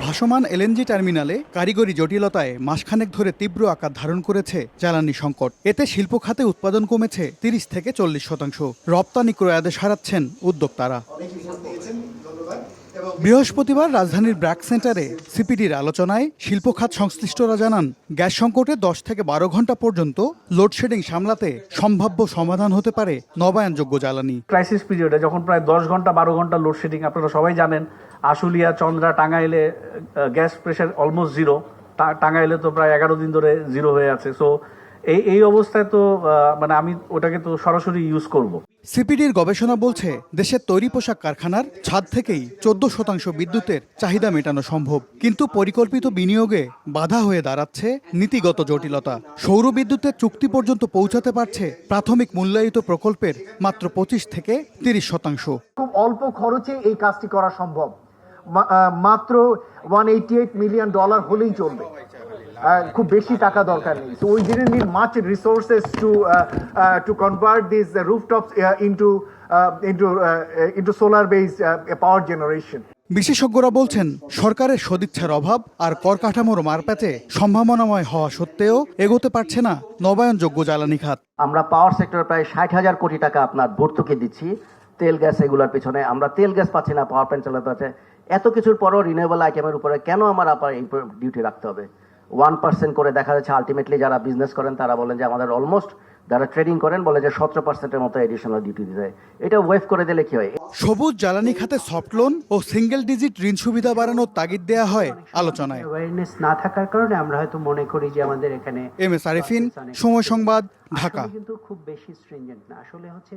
ভাসমান এলএনজি টার্মিনালে কারিগরি জটিলতায় মাসখানেক ধরে তীব্র আকার ধারণ করেছে জ্বালানি সংকট। এতে শিল্প খাতে উৎপাদন কমেছে ৩০ থেকে ৪০%। রপ্তানি ক্রয়াদেশ হারাচ্ছেন উদ্যোক্তারা। বৃহস্পতিবার রাজধানীর ব্র্যাক সেন্টারে সিপিডির আলোচনায় শিল্প খাত সংশ্লিষ্টরা জানান, গ্যাস সংকটে ১০ থেকে ১২ ঘন্টা পর্যন্ত লোডশেডিং সামলাতে সম্ভাব্য সমাধান হতে পারে নবায়নযোগ্য জ্বালানি। ক্রাইসিস পিরিয়ডে যখন প্রায় ১০ ঘন্টা ১২ ঘন্টা লোডশেডিং, আপনারা সবাই জানেন, আশুলিয়া, চন্দ্রা, টাঙ্গাইলে গ্যাস প্রেশার অলমোস্ট জিরো। টাঙ্গাইলে তো প্রায় ১১ দিন ধরে জিরো হয়ে আছে। সো এই অবস্থায় তো মানে আমি ওটাকে তো সরাসরি ইউজ করব। সিপিডির গবেষণা বলছে, দেশের তৈরি পোশাক কারখানার ছাদ থেকেই ১৪% বিদ্যুতের চাহিদা মেটানো সম্ভব। কিন্তু পরিকল্পিত বিনিয়োগে বাধা হয়ে দাঁড়াচ্ছে নীতিগত জটিলতা। সৌর বিদ্যুতের চুক্তি পর্যন্ত পৌঁছাতে পারছে প্রাথমিক মূল্যায়িত প্রকল্পের মাত্র ২৫ থেকে ৩০%। খুব অল্প খরচে এই কাজটি করা সম্ভব। মাত্র $188 মিলিয়ন হলেই চলবে। খুব বেশি টাকা দরকার নেই। So we didn't need much resources to convert these rooftops into solar-based power generation. বিশেষজ্ঞরা বলছেন, সরকারের সদিচ্ছার অভাব আর কর কাঠামোর মারপ্যাচে সম্ভাবনাময় হওয়া সত্ত্বেও এগোতে পারছে না নবায়নযোগ্য জ্বালানি খাত। আমরা পাওয়ার সেক্টরে প্রায় ৬০,০০০ কোটি টাকা আপনার ভর্তুকি দিচ্ছি তেল গ্যাস এগুলোর পিছনে। আমরা তেল গ্যাস পাচ্ছি না, পাওয়ার প্ল্যান্ট চালাতে হচ্ছে। এত কিছুর পরও রিনিউয়েবল আইটেমের উপরে কেন আমার আবার এই ডিউটি রাখতে হবে? 1% করে দেখা যাচ্ছে আলটিমেটলি যারা বিজনেস করেন তারা বলেন যে আমাদের অলমোস্ট, যারা ট্রেডিং করেন বলে যে 17%-এর মতো এডিশনাল ডিউটি দিতে হয়। এটা ওয়েভ করে দিলে কি হয়? সবুজ জ্বালানি খাতে সফট লোন ও সিঙ্গেল ডিজিট ঋণ সুবিধা বাড়ানোর তাগিদ দেয়া হয় আলোচনায়। অ্যাওয়ারনেস না থাকার কারণে আমরা হয়তো মনে করি যে আমাদের এখানে MS আরিফিন, সময় সংবাদ, ঢাকা। কিন্তু খুব বেশি স্ট্রিনজেন্ট না আসলে হচ্ছে।